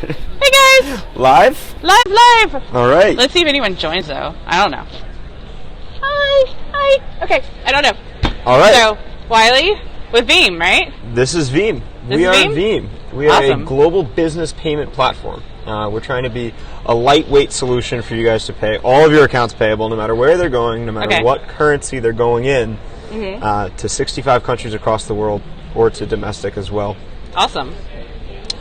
Hey guys! Live? Live! All right. Let's see if anyone joins though. I don't know. Hi! Okay, I don't know. All right. So, Wiley with Veem, right? This is Veem. We are Veem. We are a global business payment platform. We're trying to be a lightweight solution for you guys to pay all of your accounts payable, no matter where they're going, no matter what currency they're going in, to 65 countries across the world, or to domestic as well. Awesome.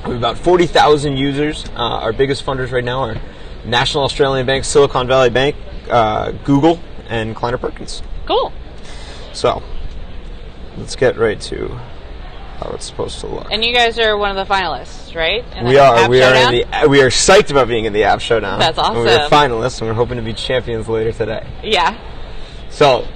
We have about 40,000 users. Our biggest funders right now are National Australian Bank, Silicon Valley Bank, Google, and Kleiner Perkins. Cool. So, let's get right to how it's supposed to look. And you guys are one of the finalists, right? We are. We are psyched about being in the App Showdown. That's awesome. We're finalists, and we're hoping to be champions later today. Yeah. So,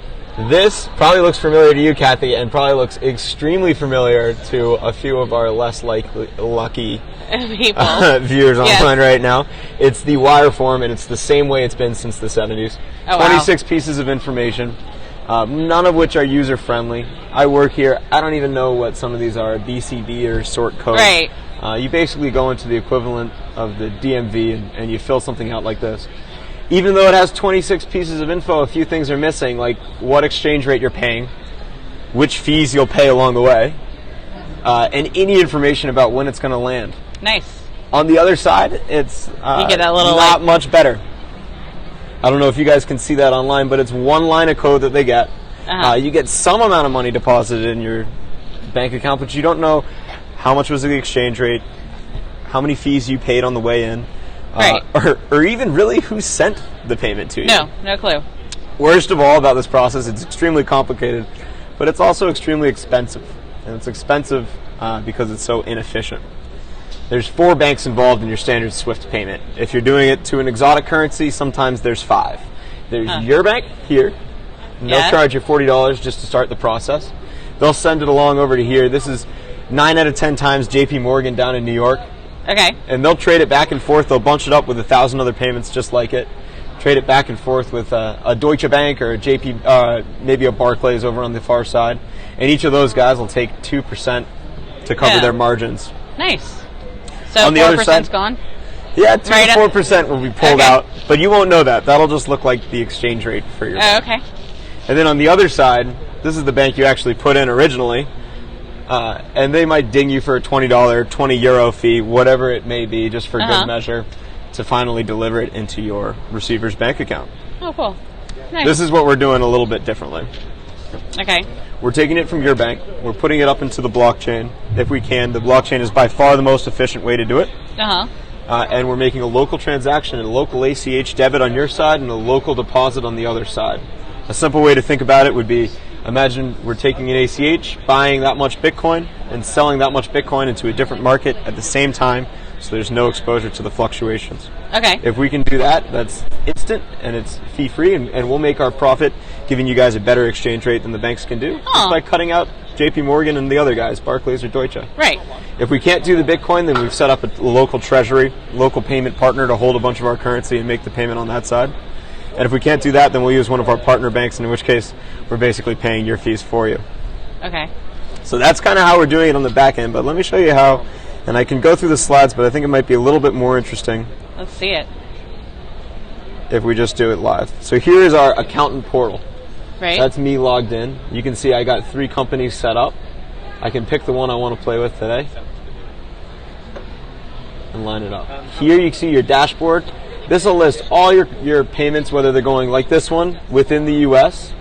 this probably looks familiar to you, Kathy, and probably looks extremely familiar to a few of our less lucky people viewers online right now. It's the wire form, and it's the same way it's been since the 70s. Oh, 26 pieces of information, none of which are user-friendly. I work here. I don't even know what some of these are, BCB or sort code. Right. You basically go into the equivalent of the DMV, and you fill something out like this. Even though it has 26 pieces of info, a few things are missing, like what exchange rate you're paying, which fees you'll pay along the way, and any information about when it's going to land. Nice. On the other side, it's you get a little not much better. I don't know if you guys can see that online, but it's one line of code that they get. You get some amount of money deposited in your bank account, but you don't know how much was the exchange rate, how many fees you paid on the way in. Right. Or even really who sent the payment to you. No clue. Worst of all about this process, it's extremely complicated, but it's also extremely expensive. And it's expensive because it's so inefficient. There's 4 banks involved in your standard SWIFT payment. If you're doing it to an exotic currency, sometimes there's 5. There's your bank here, and they'll charge you $40 just to start the process. They'll send it along over to here. This is 9 out of 10 times JP Morgan down in New York. Okay. And they'll trade it back and forth. They'll bunch it up with 1,000 other payments just like it. Trade it back and forth with a Deutsche Bank or a JP, maybe a Barclays over on the far side. And each of those guys will take 2% to cover their margins. Nice. So on the 4%'s other side, gone? Yeah, 2 to 4% will be pulled out. But you won't know that. That'll just look like the exchange rate for your bank. Okay. And then on the other side, this is the bank you actually put in originally. And they might ding you for a $20, 20 euro fee, whatever it may be, just for good measure, to finally deliver it into your receiver's bank account. Oh, cool. Nice. This is what we're doing a little bit differently. Okay. We're taking it from your bank. We're putting it up into the blockchain, if we can. The blockchain is by far the most efficient way to do it. And we're making a local transaction, a local ACH debit on your side and a local deposit on the other side. A simple way to think about it would be, imagine we're taking an ACH, buying that much Bitcoin, and selling that much Bitcoin into a different market at the same time, so there's no exposure to the fluctuations. Okay. If we can do that, that's instant, and it's fee-free, and we'll make our profit giving you guys a better exchange rate than the banks can do, just by cutting out JP Morgan and the other guys, Barclays or Deutsche. Right. If we can't do the Bitcoin, then we've set up a local treasury, local payment partner to hold a bunch of our currency and make the payment on that side. And if we can't do that, then we'll use one of our partner banks, in which case we're basically paying your fees for you. Okay. So that's kind of how we're doing it on the back end. But let me show you how, and I can go through the slides, but I think it might be a little bit more interesting. Let's see it. If we just do it live. So here is our accountant portal. Right. That's me logged in. You can see I got 3 companies set up. I can pick the one I want to play with today and line it up. Here you can see your dashboard. This will list all your payments, whether they're going like this one within the U.S.,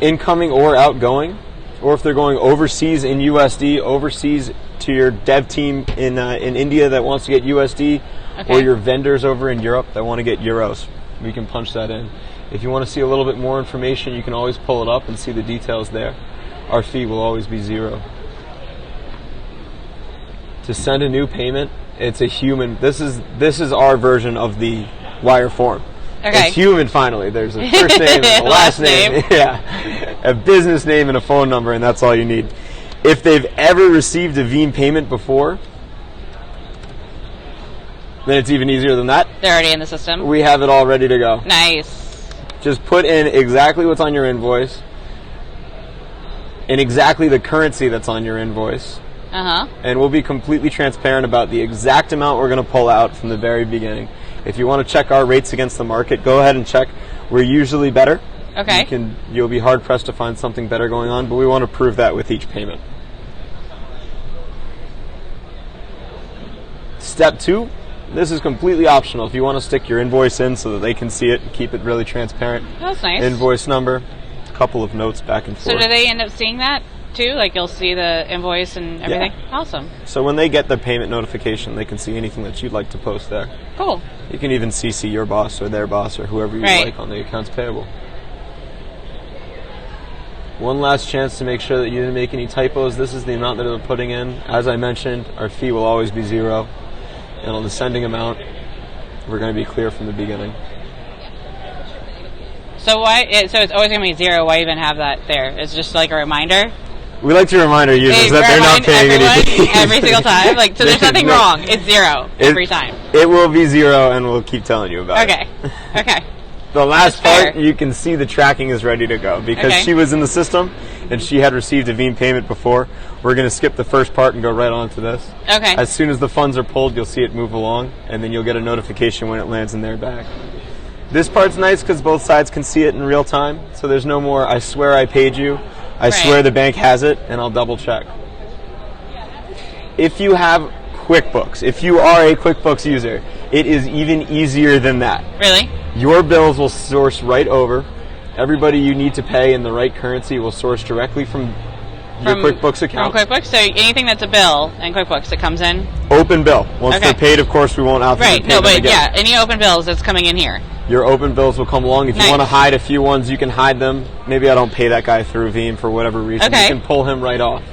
incoming or outgoing, or if they're going overseas in USD, overseas to your dev team in India that wants to get USD, or your vendors over in Europe that want to get euros. We can punch that in. If you want to see a little bit more information, you can always pull it up and see the details there. Our fee will always be 0. To send a new payment, it's a human. This is our version of the wire form. Okay. It's human finally. There's a first name and a last name. Yeah. A business name and a phone number, and that's all you need. If they've ever received a Veem payment before, then it's even easier than that. They're already in the system. We have it all ready to go. Nice. Just put in exactly what's on your invoice, in exactly the currency that's on your invoice, and we'll be completely transparent about the exact amount we're going to pull out from the very beginning. If you want to check our rates against the market, go ahead and check. We're usually better. Okay. You'll be hard pressed to find something better going on, but we want to prove that with each payment. Step 2, this is completely optional. If you want to stick your invoice in so that they can see it and keep it really transparent. That's nice. Invoice number, a couple of notes back and forth. So do they end up seeing that too? Like you'll see the invoice and everything? Yeah. Awesome. So when they get the payment notification, they can see anything that you'd like to post there. Cool. You can even CC your boss or their boss or whoever you like on the accounts payable. One last chance to make sure that you didn't make any typos. This is the amount that they're putting in. As I mentioned, our fee will always be 0. And on the sending amount, we're going to be clear from the beginning. So so it's always going to be 0. Why even have that there? It's just like a reminder? We like to remind our users that they're not paying anything. Every single time? Like, so there's nothing wrong. It's 0 every time. It will be 0, and we'll keep telling you about it. Okay. The last part, you can see the tracking is ready to go. Because she was in the system, and she had received a Veem payment before, we're going to skip the first part and go right on to this. Okay. As soon as the funds are pulled, you'll see it move along, and then you'll get a notification when it lands in their bag. This part's nice because both sides can see it in real time, so there's no more, I swear I paid you, I swear the bank has it, and I'll double check. If you have QuickBooks, if you are a QuickBooks user, it is even easier than that. Really? Your bills will source right over. Everybody you need to pay in the right currency will source directly from your QuickBooks account. From QuickBooks? So anything that's a bill in QuickBooks that comes in? Open bill. Once they're paid, of course, we won't authorize payment again. Right, no, but any open bills that's coming in here. Your open bills will come along. If you want to hide a few ones, you can hide them. Maybe I don't pay that guy through Veem for whatever reason. You can pull him right off.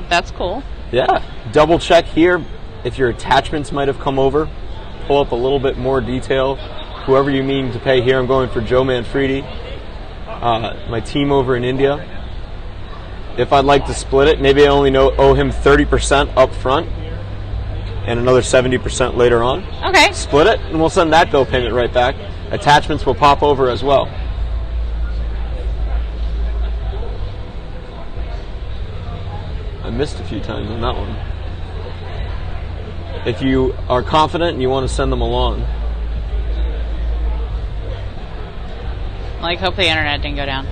That's cool. Yeah. Double check here if your attachments might have come over. Pull up a little bit more detail. Whoever you mean to pay here, I'm going for Joe Manfredi, my team over in India. If I'd like to split it, maybe I only owe him 30% up front and another 70% later on. Okay. Split it, and we'll send that bill payment right back. Attachments will pop over as well. I missed a few times on that one. If you are confident and you want to send them along. Like, hope the internet didn't go down.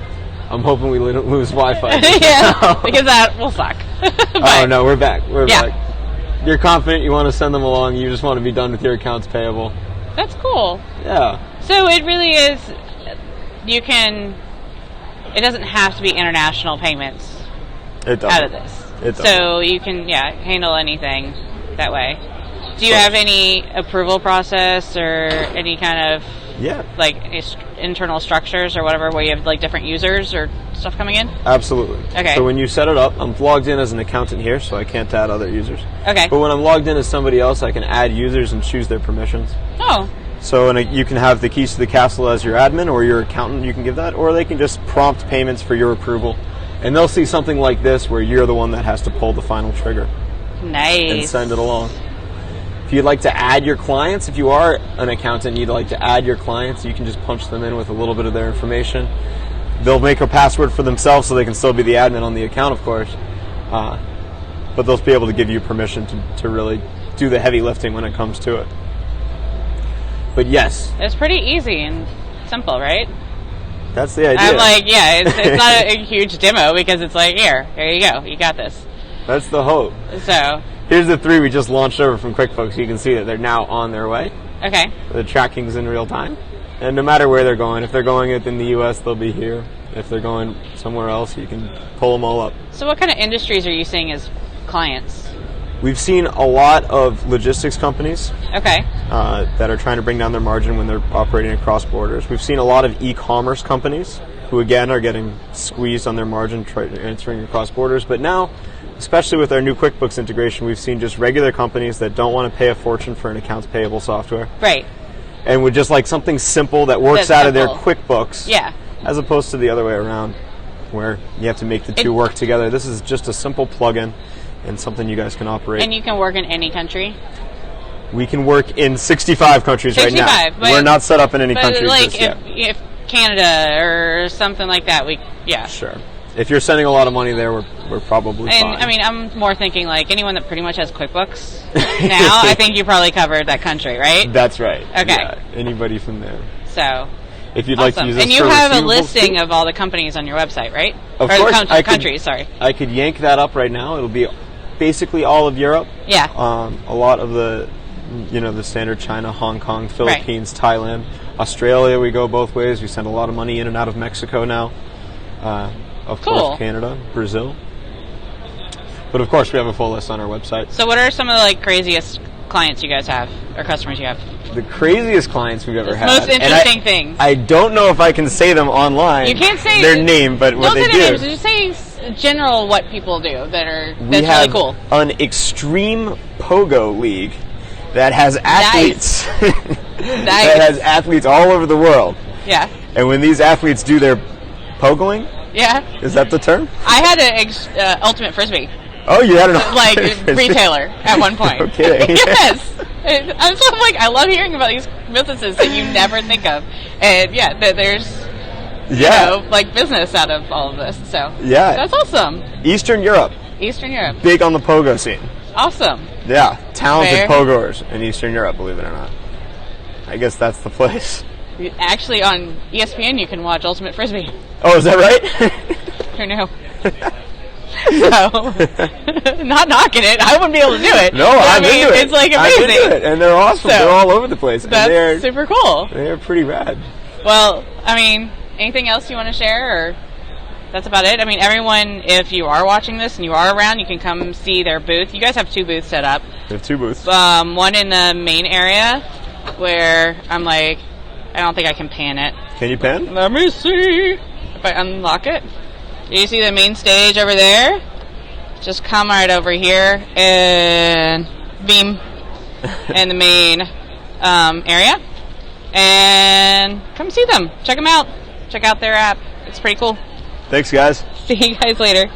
I'm hoping we lose Wi-Fi. Yeah, because that will suck. Oh, no, we're back. We're back. You're confident, you want to send them along, you just want to be done with your accounts payable. That's cool. Yeah. So it really is, it doesn't have to be international payments out of this. It doesn't. So you can, handle anything that way. Do you have any approval process or any kind of internal structures or whatever where you have like different users or stuff coming in? Absolutely. Okay. So when you set it up, I'm logged in as an accountant here, so I can't add other users. Okay. But when I'm logged in as somebody else, I can add users and choose their permissions. Oh. So you can have the keys to the castle as your admin, or your accountant, you can give that, or they can just prompt payments for your approval. And they'll see something like this where you're the one that has to pull the final trigger. Nice. And send it along. If you'd like to add your clients, if you are an accountant and you'd like to add your clients, you can just punch them in with a little bit of their information. They'll make a password for themselves so they can still be the admin on the account, of course. But they'll be able to give you permission to really do the heavy lifting when it comes to it. But yes. It's pretty easy and simple, right? That's the idea. I'm like, it's not a huge demo because it's like, here you go, you got this. That's the hope. So. Here's the 3 we just launched over from QuickBooks. You can see that they're now on their way. Okay. The tracking's in real time. And no matter where they're going, if they're going within the U.S., they'll be here. If they're going somewhere else, you can pull them all up. So what kind of industries are you seeing as clients? We've seen a lot of logistics companies that are trying to bring down their margin when they're operating across borders. We've seen a lot of e-commerce companies who, again, are getting squeezed on their margin transferring across borders. But now, especially with our new QuickBooks integration, we've seen just regular companies that don't want to pay a fortune for an accounts payable software. Right. And would just like something simple that works out of their QuickBooks. Yeah. As opposed to the other way around, where you have to make the two work together. This is just a simple plug-in and something you guys can operate. And you can work in any country? We can work in 65 countries right now. We're not set up in any countries just yet. If Canada or something like that, Sure. If you're sending a lot of money there, we're we're probably fine. I mean, I'm more thinking like anyone that pretty much has QuickBooks now. I think you probably covered that country, right? That's right. Okay. Yeah, anybody from there. So. If you'd like to use this, and you have a listing of all the companies on your website, right? Of course, countries. Sorry. I could yank that up right now. It'll be basically all of Europe. Yeah. A lot of the, the standard China, Hong Kong, Philippines, Thailand, Australia. We go both ways. We send a lot of money in and out of Mexico now. Of course, Canada, Brazil. But of course, we have a full list on our website. So, what are some of the craziest clients you guys have, or customers you have? The craziest clients we've ever had. Most interesting things. I don't know if I can say them online. You can't say their name, but what they do. Don't say their names. Just say general what people do that's really cool. We have an extreme pogo league that has athletes. That has athletes all over the world. Yeah. And when these athletes do their pogoing, is that the term? I had an ultimate frisbee. Oh, you had an retailer at one point. Okay. Yes. I'm like, I love hearing about these businesses that you never think of, and there's business out of all of this. So that's awesome. Eastern Europe, big on the pogo scene. Awesome. Yeah, talented pogoers in Eastern Europe. Believe it or not, I guess that's the place. Actually, on ESPN, you can watch Ultimate Frisbee. Oh, is that right? Who knew? So, not knocking it. I wouldn't be able to do it. No, I'm into it. It's like amazing. I'm into it, and they're awesome. They're all over the place. That's super cool. They're pretty rad. Well, anything else you want to share, or that's about it? Everyone, if you are watching this and you are around, you can come see their booth. You guys have 2 booths set up. We have 2 booths. One in the main area, where I'm like, I don't think I can pan it. Can you pan? Let me see. If I unlock it. Do you see the main stage over there? Just come right over here and Veem in the main area. And come see them. Check them out. Check out their app. It's pretty cool. Thanks, guys. See you guys later.